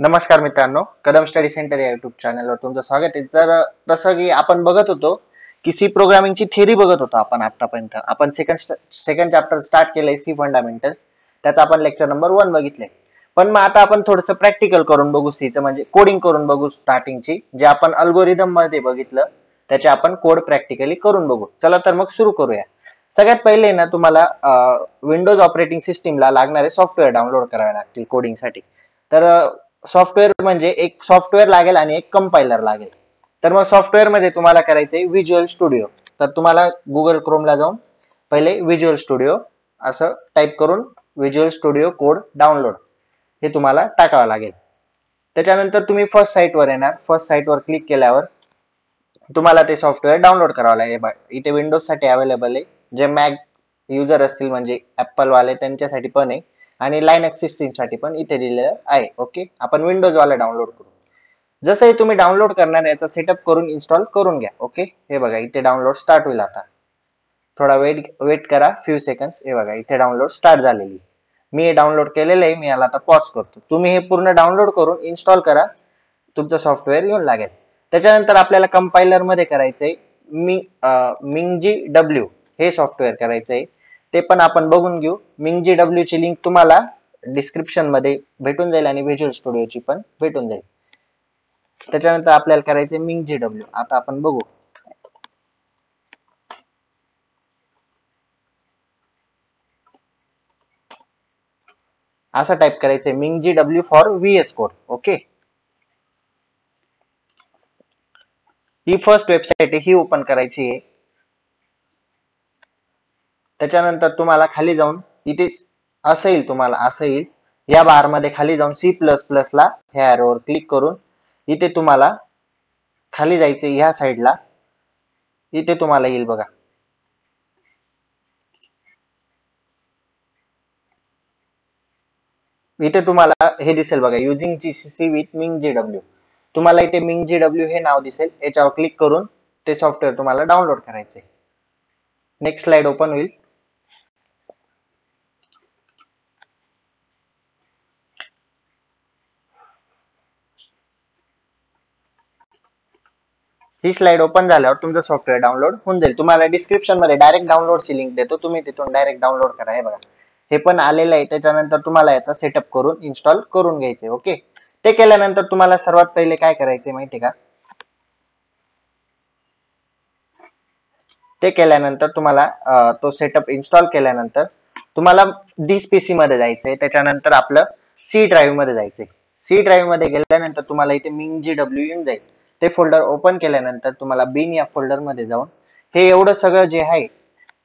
नमस्कार मित्रांनो, Kadam study centre या युट्यूब चॅनलवर तुमचं स्वागत आहे. तर तसं की आपण बघत होतो की सी प्रोग्रामिंगची थिअरी बघत होतो आपण आतापर्यंत. आपण सेकंड चॅप्टर स्टार्ट केलंय सी फंडामेंटल्स. त्याचा आपण लेक्चर नंबर 1 बघितलंय. पण मग आता आपण थोडंसं प्रॅक्टिकल करून बघू सीचं, म्हणजे कोडिंग करून बघू स्टार्टिंगची. जे आपण अल्गोरिदम मध्ये बघितलं त्याचे आपण कोड प्रॅक्टिकली करून बघू. चला तर मग सुरू करूया. सगळ्यात पहिले ना तुम्हाला विंडोज ऑपरेटिंग सिस्टीमला लागणारे सॉफ्टवेअर डाउनलोड करावे लागतील कोडिंगसाठी. तर सॉफ्टवेअर म्हणजे एक सॉफ्टवेअर लागेल आणि एक कंपायलर लागेल. तर मग सॉफ्टवेअर मध्ये तुम्हाला करायचंय व्हिज्युअल स्टुडिओ. तर तुम्हाला गुगल क्रोमला जाऊन पहिले व्हिज्युअल स्टुडिओ असं टाईप करून व्हिज्युअल स्टुडिओ कोड डाउनलोड हे तुम्हाला टाकावं लागेल. त्याच्यानंतर तुम्ही फर्स्ट साईटवर येणार. फर्स्ट साईटवर क्लिक केल्यावर तुम्हाला ते सॉफ्टवेअर डाउनलोड करावं लागेल. इथे विंडोज साठी अवेलेबल आहे. जे मॅक युजर असतील म्हणजे ऍपल वाले त्यांच्यासाठी पण आहे आणि लायनक्स सिस्टीम साठी पण इथे दिलेलं आहे. ओके, आपण विंडोज वाला डाउनलोड करू. जसं तुम्ही डाउनलोड करणार याचा सेटअप करून इन्स्टॉल करून घ्या. ओके, हे बघा इथे डाउनलोड स्टार्ट होईल. आता थोडा वेट करा, फ्यू सेकंड्स. हे बघा इथे डाउनलोड स्टार्ट झालेली. मी हे डाउनलोड केलेलं आहे. मी याला आता पॉज करतो. तुम्ही हे पूर्ण डाउनलोड करून इन्स्टॉल करा, तुमचं सॉफ्टवेअर येऊन लागेल. त्याच्यानंतर आपल्याला कंपायलर मध्ये करायचंय मिंगजी डब्ल्यू हे सॉफ्टवेअर करायचंय. ते पण आपण बघून घेऊ. मिंगजी डब्ल्यू ची लिंक तुम्हाला डिस्क्रिप्शन मध्ये भेटून जाईल आणि व्हिज्युअल स्टुडिओची पण भेटून जाईल. त्याच्यानंतर आपल्याला करायचंय मिंगजी डब्ल्यू. आता आपण बघू. असं टाईप करायचंय मिंगजी डब्ल्यू फॉर व्हीएस कोड. ओके, ही फर्स्ट वेबसाईट आहे, ही ओपन करायची आहे. त्याच्यानंतर तुम्हाला खाली जाऊन इथे असं येईल, तुम्हाला असं येईल. या बार मध्ये खाली जाऊन सी प्लस प्लस ला ह्या एरोवर क्लिक करून इथे तुम्हाला खाली जायचं. ह्या साईडला इथे तुम्हाला येईल बघा. इथे तुम्हाला हे दिसेल बघा, युजिंग जीसीसी विथ मिंगजी डब्ल्यू. तुम्हाला इथे मिंगजी डब्ल्यू हे नाव दिसेल. याच्यावर क्लिक करून ते सॉफ्टवेअर तुम्हाला डाउनलोड करायचे. नेक्स्ट स्लाइड ओपन होईल. ही स्लाइड ओपन झाल्यावर तुमचं सॉफ्टवेअर डाउनलोड होऊन जाईल. तुम्हाला डिस्क्रिप्शन मध्ये डायरेक्ट डाउनलोडची लिंक देतो, तुम्ही तिथून डायरेक्ट डाउनलोड करा. हे बघा हे पण आलेलं आहे. त्याच्यानंतर तुम्हाला याचा सेटअप करून इन्स्टॉल करून घ्यायचे. ओके, ते केल्यानंतर तुम्हाला सर्वात पहिले काय करायचे माहिती का? ते केल्यानंतर तुम्हाला तो सेटअप इन्स्टॉल केल्यानंतर तुम्हाला दिस पीसी मध्ये जायचंय. त्याच्यानंतर आपलं सी ड्राईव्ह मध्ये जायचंय. सी ड्राईव्ह मध्ये गेल्यानंतर तुम्हाला इथे मिंगजी डब्ल्यू येऊन जाईल. ते फोल्डर ओपन केल्यानंतर तुम्हाला बिन या फोल्डर मध्ये जाऊन हे एवढं सगळं जे आहे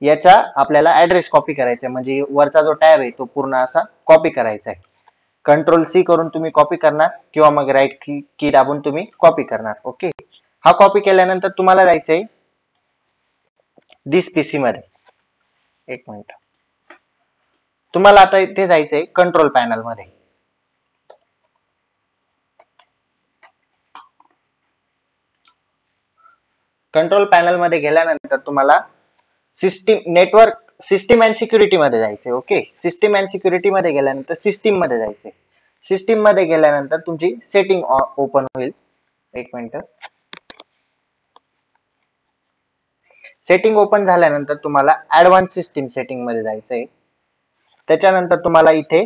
याचा आपल्याला ऍड्रेस कॉपी करायचा आहे. म्हणजे वरचा जो टॅब आहे तो पूर्ण असा कॉपी करायचा आहे. कंट्रोल सी करून तुम्ही कॉपी करणार किंवा मग राईट की दाबून तुम्ही कॉपी करणार. ओके, हा कॉपी केल्यानंतर तुम्हाला जायचंय दिस पीसी मध्ये. एक मिनिट, तुम्हाला आता इथे जायचंय कंट्रोल पॅनल मध्ये. कंट्रोल पॅनल मध्ये गेल्यानंतर तुम्हाला नेटवर्क सिस्टीम अँड सिक्युरिटी मध्ये जायचंय. ओके, सिस्टीम अँड सिक्युरिटी मध्ये गेल्यानंतर सिस्टीम मध्ये जायचंय. सिस्टीम मध्ये गेल्यानंतर तुमची सेटिंग ओपन होईल. एक मिनिट, सेटिंग ओपन झाल्यानंतर तुम्हाला ऍडव्हान्स सिस्टीम सेटिंग मध्ये जायचंय. त्याच्यानंतर तुम्हाला इथे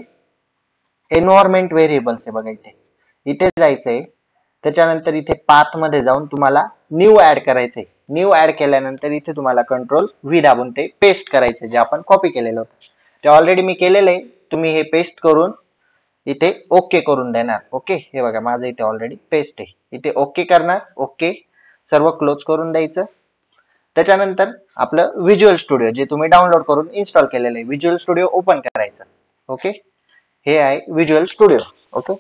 एन्व्हायरमेंट व्हेरिएबल्स आहे बघा, इथे जायचंय. त्याच्यानंतर इथे पाथ मध्ये जाऊन तुम्हाला न्यू ऍड करायचंय. न्यू ऍड केल्यानंतर इथे तुम्हाला कंट्रोल व्ही दाबून ते पेस्ट करायचे जे आपण कॉपी केलेलं होतं. ते ऑलरेडी मी केलेलं आहे. तुम्ही हे पेस्ट करून इथे ओके करून देणार. ओके, हे बघा माझं इथे ऑलरेडी पेस्ट आहे. इथे ओके करणार. ओके, सर्व क्लोज करून द्यायचं. त्याच्यानंतर आपलं व्हिज्युअल स्टुडिओ जे तुम्ही डाउनलोड करून इन्स्टॉल केलेलं आहे, व्हिज्युअल स्टुडिओ ओपन करायचं. ओके, हे आहे व्हिज्युअल स्टुडिओ. ओके,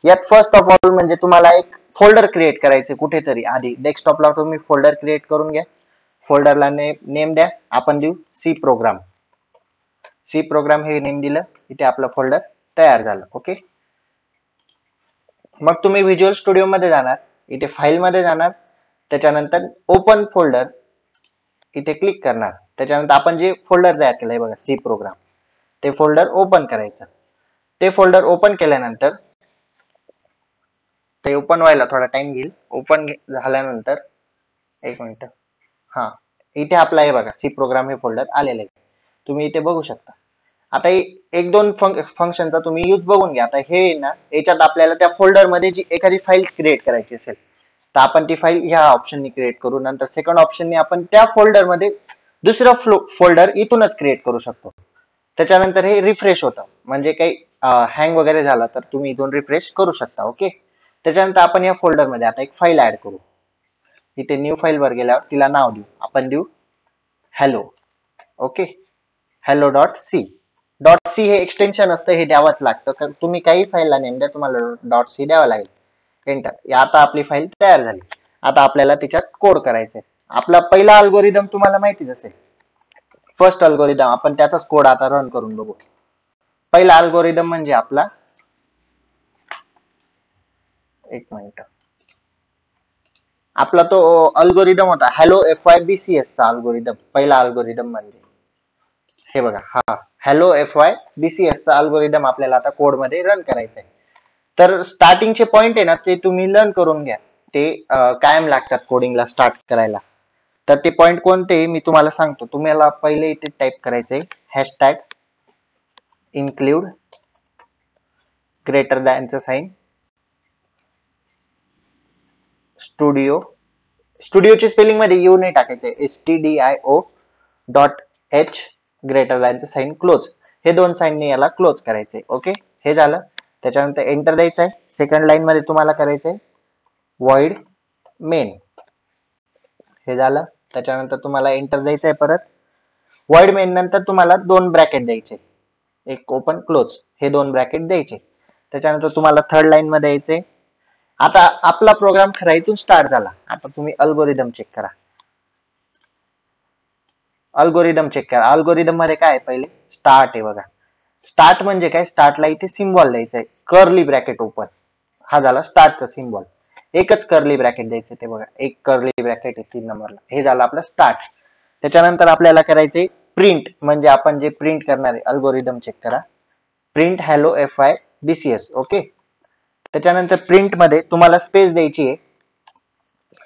यात फर्स्ट ऑफ ऑल म्हणजे तुम्हाला एक फोल्डर क्रिएट करायचे कुठेतरी. आधी डेस्कटॉपला तुम्ही फोल्डर क्रिएट करून घ्या. फोल्डरला नेम द्या. आपण देऊ सी प्रोग्राम. सी प्रोग्राम हे नेम दिलं. इथे आपलं फोल्डर तयार झालं. ओके, मग तुम्ही व्हिज्युअल स्टुडिओ मध्ये जाणार. इथे फाईल मध्ये जाणार. त्याच्यानंतर ओपन फोल्डर इथे क्लिक करणार. त्याच्यानंतर आपण जे फोल्डर तयार केलंय बघा सी प्रोग्राम, ते फोल्डर ओपन करायचं. ते फोल्डर ओपन केल्यानंतर ते ओपन व्हायला थोडा टाइम घेईल. ओपन झाल्यानंतर एक मिनिट. हा, इथे आपला हे बघा सी प्रोग्राम हे फोल्डर आलेलं आहे. तुम्ही इथे बघू शकता. आता एक दोन फंक्शनचा तुम्ही यूज बघून घ्या. आता हे ना, याच्यात आपल्याला त्या फोल्डर मध्ये जी एखादी फाईल क्रिएट करायची असेल तर आपण ती फाईल ह्या ऑप्शननी क्रिएट करू. नंतर सेकंड ऑप्शननी आपण त्या फोल्डर मध्ये दुसरं फोल्डर इथूनच क्रिएट करू शकतो. त्याच्यानंतर हे रिफ्रेश होतं, म्हणजे काही हँग वगैरे झाला तर तुम्ही इथून रिफ्रेश करू शकता. ओके. त्याच्यानंतर आपण या फोल्डर मध्ये आता एक फाईल ऍड करू. इथे न्यू फाईल वर गेल्यावर तिला नाव देऊ. आपण देऊ hello. Okay. Hello dot C. Dot C हे एक्सटेन्शन असतं, हे द्यावंच लागतं. तुम्ही काही फाईलला नेम द्या, तुम्हाला डॉट सी द्यावं लागेल. एंटर. आता आपली फाईल तयार झाली. आता आपल्याला तिच्यात कोड करायचा आहे. आपला पहिला अल्गोरिदम तुम्हाला माहितीच असेल, फर्स्ट अल्गोरिदम. आपण त्याचाच कोड आता रन करून बघू. पहिला अल्गोरिदम म्हणजे आपला, एक मिनिट, आपला तो अल्गोरिदम होता हॅलो FYBCS चा अल्गोरिदम. पहिला अल्गोरिदम म्हणजे हे बघा, हा हॅलो FYBCS चा अल्गोरिदम आपल्याला आता कोड मध्ये रन करायचा आहे. तर स्टार्टिंगचे पॉइंट आहे ना, ते तुम्ही लर्न करून घ्या. ते कायम लागतात कोडिंगला स्टार्ट करायला. तर ते पॉइंट कोणते मी तुम्हाला सांगतो. तुम्हाला पहिले इथे टाईप करायचंय हॅशटॅग इन्क्लूड ग्रेटर दॅनचं साइन स्टुडिओ. स्टुडिओची स्पेलिंग मध्ये यू नाही टाकायचंय, STDIO डॉट H ग्रेटर दॅनचं साइन क्लोज. हे दोन साइनने याला क्लोज करायचंय. ओके. हे झालं. त्याच्यानंतर एंटर द्यायचं आहे. सेकंड लाईन मध्ये तुम्हाला करायचंय void main. हे झालं. त्याच्यानंतर तुम्हाला एंटर द्यायचं आहे परत. void main नंतर तुम्हाला दोन ब्रॅकेट द्यायचे, एक ओपन क्लोज, हे दोन ब्रॅकेट द्यायचे. त्याच्यानंतर तुम्हाला थर्ड लाईन मध्ये यायचे. आता आपला प्रोग्राम खरा इथून स्टार्ट झाला. आता तुम्ही अल्गोरिदम चेक करा. अल्गोरिदम चेक करा. अल्गोरिदम मध्ये काय आहे, पहिले स्टार्ट आहे बघा. स्टार्ट म्हणजे काय, स्टार्टला इथे सिम्बॉल द्यायचा आहे, कर्ली ब्रॅकेट ओपन. हा झाला स्टार्टचा सिम्बॉल. एकच कर्ली ब्रॅकेट द्यायचं, ते बघा एक कर्ली ब्रॅकेट आहे 3 नंबरला. हे झालं आपलं स्टार्ट. त्याच्यानंतर आपल्याला करायचे प्रिंट, म्हणजे आपण जे प्रिंट करणार आहे. अल्गोरिदम चेक करा. Print hello FYBCS. ओके. त्याच्यानंतर प्रिंट मध्ये तुम्हाला स्पेस द्यायची आहे.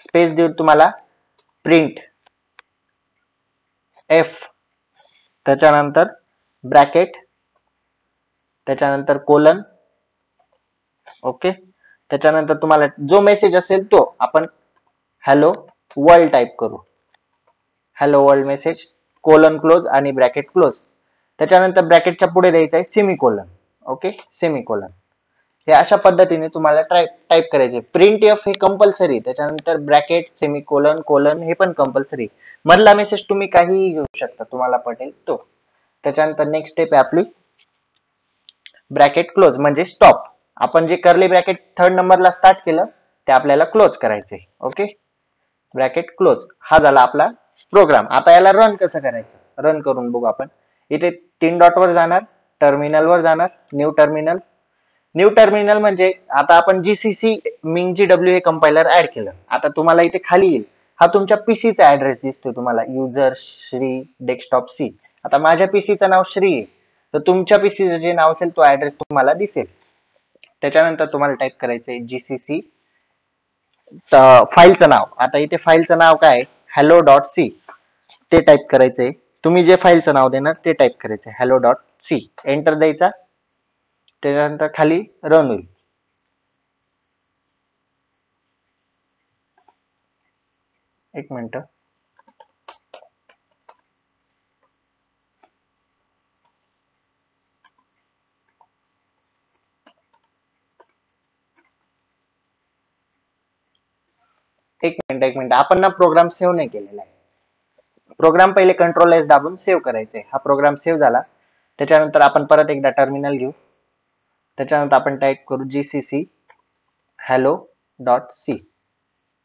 स्पेस देऊन तुम्हाला प्रिंट F, त्याच्यानंतर ब्रॅकेट, त्याच्यानंतर कोलन. ओके. त्याच्यानंतर तुम्हाला जो मेसेज असेल तो आपण हॅलो वर्ल्ड टाईप करू. Hello world message, colon close आणि ब्रॅकेट क्लोज. त्याच्यानंतर ब्रॅकेटच्या पुढे द्यायचं आहे सेमीकोलन. ओके. सेमीकोलन. हे अशा पद्धतीने तुम्हाला टाईप करायचे. प्रिंट एफ हे कंपल्सरी, त्याच्यानंतर ब्रॅकेट, सेमीकोलन, कोलन हे पण कंपल्सरी. मधला मेसेज तुम्ही काही घेऊ शकता, तुम्हाला पटेल तो. त्याच्यानंतर नेक्स्ट स्टेप आहे आपली ब्रॅकेट क्लोज म्हणजे स्टॉप. आपण जे कर्ली ब्रॅकेट थर्ड नंबरला स्टार्ट केलं ते आपल्याला क्लोज करायचे. ओके. Bracket close. हा झाला आपला प्रोग्राम. आता याला रन कसं करायचं, रन करून बघू आपण. इथे 3 डॉट वर जाणार, टर्मिनल वर जाणार, न्यू टर्मिनल. न्यू टर्मिनल म्हणजे आता आपण GCC MinGW हे कंपायलर ऍड केलं. आता तुम्हाला इथे खाली येईल, हा तुमच्या पीसीचा ऍड्रेस दिसतोय तुम्हाला, युजर श्री डेस्कटॉप सी. आता माझ्या पीसीचं नाव श्री आहे, तर तुमच्या पीसीचं जे नाव असेल तो ऍड्रेस तुम्हाला दिसेल. त्याच्यानंतर तुम्हाला टाईप करायचंय GCC फाईलचं नाव. आता इथे फाईलचं नाव काय, हॅलो डॉट सी, ते टाईप करायचंय. तुम्ही जे फाईलचं नाव देणार ते टाईप करायचंय हॅलो डॉट सी. एंटर द्यायचा. त्याच्यानंतर खाली रन होईल. एक मिनिट. एक मिनिट आपण ना प्रोग्राम सेव्ह नाही केलेला आहे. प्रोग्राम पहिले कंट्रोल एस दाबून सेव्ह करायचे. हा प्रोग्राम सेव्ह झाला. त्याच्यानंतर आपण परत एकदा टर्मिनल घेऊ. त्याच्यानंतर आपण टाईप करू GCC hello dot C.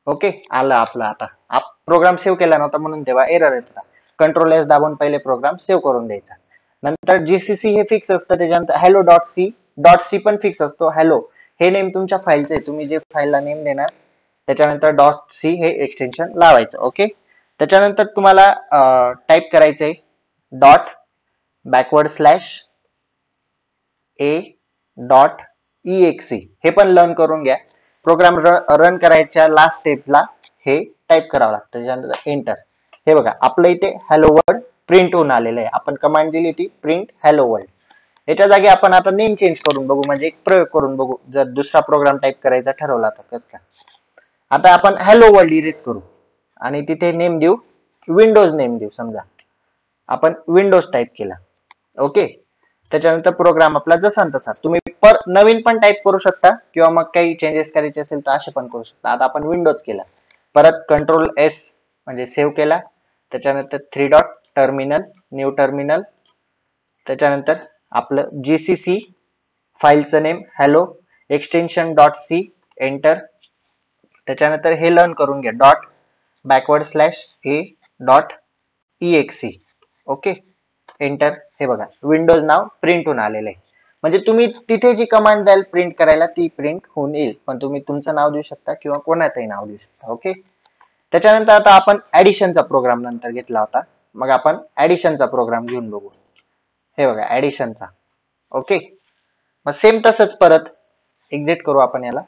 Okay. आला आपला. आता प्रोग्राम सेव्ह केला नव्हता म्हणून तेव्हा एरर येत होता. कंट्रोल एस दाबून पहिले प्रोग्राम सेव्ह करून द्यायचा. नंतर GCC हे फिक्स असतं. त्याच्यानंतर hello dot C. Dot C पण फिक्स असतो. हॅलो हे नेम तुमच्या फाईलचं आहे, तुम्ही जे फाईलला नेम देणार त्याच्यानंतर डॉट सी हे एक्सटेन्शन लावायचं. ओके. त्याच्यानंतर तुम्हाला टाईप करायचंय dot backward slash A dot EXE. हे पण लर्न करून घ्या. प्रोग्राम रन करायच्या लास्ट स्टेपला हे टाईप करावं लागतं. त्याच्यानंतर एंटर. हे बघा आपलं इथे हॅलो वर्ल्ड प्रिंट होऊन आलेलं आहे. आपण कमांड दिली ती प्रिंट हॅलो वर्ल्ड. याच्या जागी आपण आता नेम चेंज करून बघू, म्हणजे एक प्रयोग करून बघू. जर दुसरा प्रोग्राम टाईप करायचा ठरवला तर कसं काय. आता आपण हॅलो वर्ल्ड इरेज करू आणि तिथे नेम देऊ, विंडोज नेम देऊ. समजा आपण विंडोज टाईप केला. ओके. त्याच्यानंतर प्रोग्राम आपला जसा तसा. तुम्ही नवीन पण टाईप करू शकता किंवा मग काही चेंजेस करायचे असेल तर असे पण करू शकता. आता आपण विंडोज केला, परत कंट्रोल एस म्हणजे सेव्ह केला. त्याच्यानंतर 3 डॉट टर्मिनल, न्यू टर्मिनल. त्याच्यानंतर आपलं जीसीसी, फाईलचं name hello, extension dot C, enter. त्याच्यानंतर हे लर्न करून घ्या, dot backward slash A dot EXE. Okay, enter. हे बघा विंडोज नाव प्रिंट होऊन आलेलं आहे. म्हणजे तुम्ही तिथे जी कमांड द्याल प्रिंट करायला ती प्रिंट होऊन येईल, पण तुम्ही तुमचं नाव देऊ शकता किंवा कोणाचंही नाव देऊ शकता. ओके. त्याच्यानंतर आता आपण ऍडिशनचा प्रोग्राम नंतर घेतला होता, मग आपण ऍडिशनचा प्रोग्राम घेऊन बघू. हे बघा ऍडिशनचा. ओके. मग सेम तसंच परत एक्झिट करू आपण याला.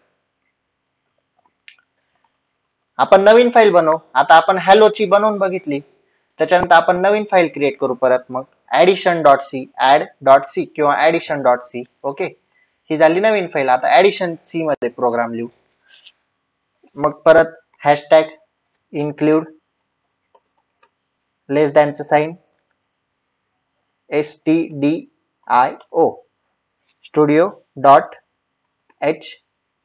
आपण नवीन फाईल बनवू. आता आपण हॅलोची बनवून बघितली, त्याच्यानंतर आपण नवीन फाईल क्रिएट करू परत. मग addition dot C, add dot C किंवा ऍडिशन डॉट सी. ओके, ही झाली नवीन फाईल. आता ऍडिशन सी मध्ये प्रोग्राम लिहू. मग परत हॅशटॅग इन्क्लूड लेस दॅनचं sign STDIO studio dot H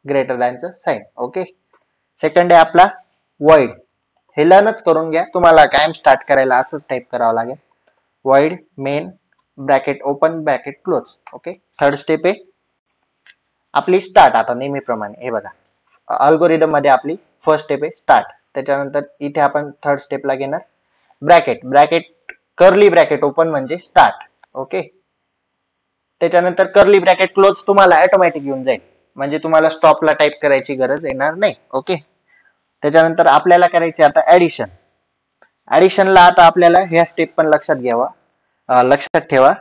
greater दॅनचं साईन. ओके. सेकंड आहे आपला void. हे लर्नच करून घ्या, तुम्हाला कायम स्टार्ट करायला असंच टाईप करावं लागेल. void main bracket open bracket close. Okay. Third step आहे आपली स्टार्ट. आता नेहमीप्रमाणे हे बघा अल्गोरिदम मध्ये आपली फर्स्ट स्टेप आहे स्टार्ट. त्याच्यानंतर इथे आपण थर्ड स्टेपला घेणार bracket, bracket curly bracket open म्हणजे स्टार्ट. ओके. त्याच्यानंतर कर्ली ब्रॅकेट क्लोज तुम्हाला ऑटोमॅटिक येऊन जाईल, म्हणजे तुम्हाला स्टॉपला टाईप करायची गरज येणार नाही. ओके. त्याच्यानंतर आपल्याला करायचे आता ऍडिशन. ऍडिशनला आता आपल्याला ह्या स्टेप पण लक्षात घ्यावा, लक्षात ठेवा.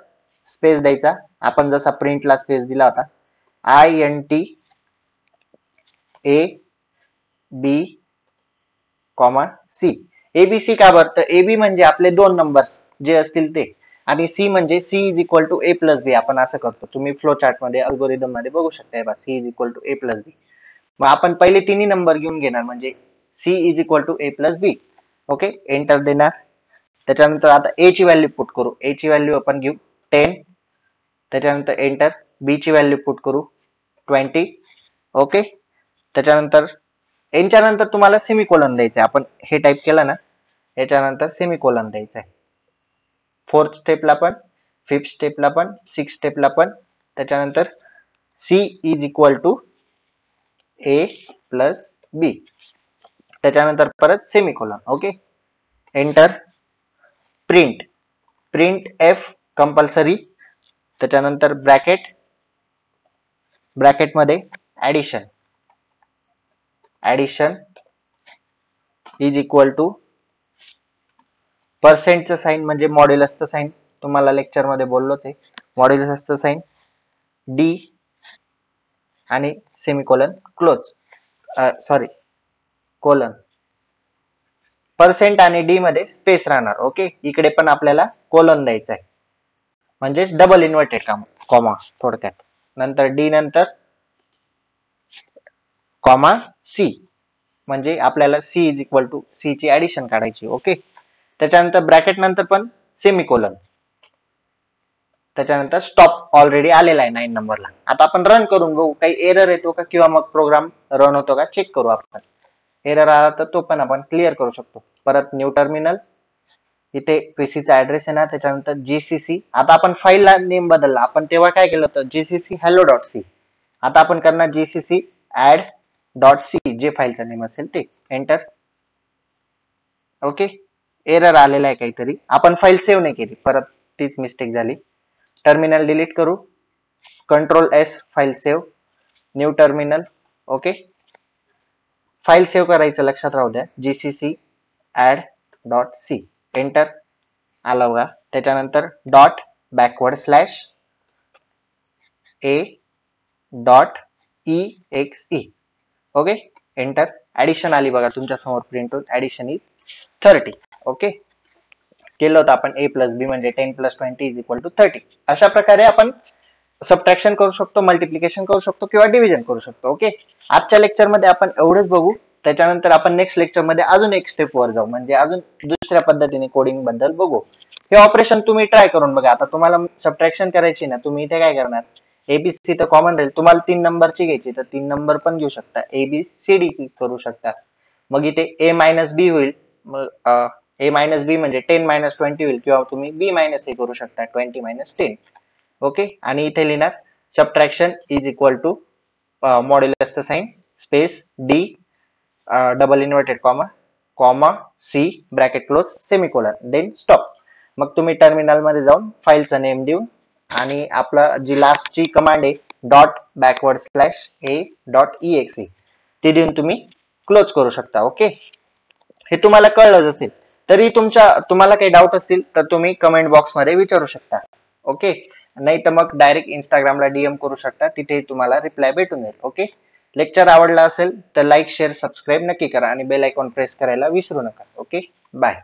स्पेस द्यायचा, आपण जसा प्रिंटला स्पेस दिला होता. INT AB, C. ABC का बरं? तर AB म्हणजे आपले 2 नंबर्स जे असतील ते, आणि C म्हणजे C is equal to A plus B. आपण असं करतो, तुम्ही फ्लो चार्ट मध्ये अल्गोरिदम मध्ये बघू शकता. C is equal to A plus B. मग आपण पहिले तिन्ही नंबर घेऊन घेणार, म्हणजे C is equal to A plus B. Okay. Enter देणार. त्याच्यानंतर आता A ची व्हॅल्यू पुट करू. A ची व्हॅल्यू आपण घेऊ 10. त्याच्यानंतर एंटर. B ची व्हॅल्यू पुट करू 20. ओके. त्याच्यानंतर यांच्या नंतर तुम्हाला सेमीकोलन द्यायचं आहे. आपण हे टाईप केलं ना, याच्यानंतर सेमीकोलन द्यायचं आहे. फोर्थ स्टेपला पण, फिफ्थ स्टेपला पण, सिक्स स्टेपला पण. त्याच्यानंतर C is equal to A plus B. त्याच्यानंतर परत semicolon. Okay. Enter. Print, print F compulsory. त्याच्यानंतर ब्रॅकेट, ब्रॅकेटमध्ये addition, addition is equal to पर्सेंटचं साईन म्हणजे मॉड्युलसचं साईन. तुम्हाला लेक्चर मध्ये बोललोच आहे, मॉड्युलसचं साईन D आणि semicolon close, sorry colon. Percent आणि D मध्ये स्पेस राहणार. ओके. इकडे पण आपल्याला कोलन द्यायचा आहे, म्हणजे डबल इन्व्हर्टेड कॉमा थोडक्यात. नंतर D नंतर कॉमा C, म्हणजे आपल्याला C is equal to C ची ऍडिशन काढायची. ओके. त्याच्यानंतर ब्रॅकेट नंतर पण सेमीकोलन. त्याच्यानंतर स्टॉप ऑलरेडी आलेला आहे 9 नंबरला. आता आपण रन करून बघू काही एरर येतो का किंवा मग प्रोग्राम रन होतो का चेक करू आपण. एरर आला तर तो पण आपण क्लिअर करू शकतो. परत न्यू टर्मिनल. इथे पीसीचा ऍड्रेस आहे ना, त्याच्यानंतर जीसीसी. आता आपण फाईलला नेम बदलला, आपण तेव्हा काय केलं होतं जीसीसी हॅलो डॉट सी. आता आपण करणार जीसीसी ऍड डॉट सी, जे फाईलचा नेम असेल ते. एंटर. ओके. एरर आलेला आहे काहीतरी, आपण फाईल सेव्ह नाही केली, परत तीच मिस्टेक झाली. टर्मिनल डिलीट करू. Control S file save, new terminal. Okay. File save करायचं लक्षात राहू द्या, GCC add dot C. Enter. आला बघा. त्याच्यानंतर dot backward slash A dot EXE. Okay enter. Addition आली बघा तुमच्या समोर प्रिंट होत. Addition is 30. ओके केलं होतं आपण a प्लस बी म्हणजे 10 प्लस 20 इज इक्वल टू 30. अशा प्रकारे आपण सबट्रॅक्शन करू शकतो, मल्टिप्लिकेशन करू शकतो किंवा डिव्हिजन करू शकतो. ओके आजच्या लेक्चर मध्ये आपण एवढंच बघू. त्याच्यानंतर आपण नेक्स्ट लेक्चर मध्ये अजून एक स्टेप वर जाऊ, म्हणजे अजून दुसऱ्या पद्धतीने कोडिंग बद्दल बघू. हे ऑपरेशन तुम्ही ट्राय करून बघा. आता तुम्हाला सबट्रॅक्शन करायची ना, तुम्ही इथे काय करणार, एबीसी तर कॉमन राहील. तुम्हाला 3 नंबरची घ्यायची तर 3 नंबर पण घेऊ शकता, एबीसीडी करू शकता. मग इथे ए मायनस बी होईल. मग ए मायनस बी म्हणजे 10 मायनस 20 होईल, किंवा तुम्ही बी मायनस ए करू शकता, 20 मायनस 10. ओके आणि इथे लिहिणार सबट्रॅक्शन इज इक्वल टू मॉड्युलसचं sign space D double inverted comma comma C bracket close semicolon then stop. मग तुम्ही टर्मिनल मध्ये जाऊन फाईलचं नेम देऊन आणि आपला जी लास्टची कमांड आहे dot backward slash A dot EXE ती देऊन तुम्ही क्लोज करू शकता. ओके हे तुम्हाला कळलं असेल. तरी तुम्हाला काही डाऊट असतील तर तुम्ही कमेंट बॉक्स मध्ये विचारू शकता. ओके नाही तर मग डायरेक्ट इंस्टाग्रामला DM करू शकता, तिथे तुम्हाला रिप्लाय भेटून जाईल. ओके लेक्चर आवडला असेल तर लाईक शेअर सबस्क्राईब नक्की करा आणि बेल आयकॉन प्रेस करायला विसरू नका. Okay bye.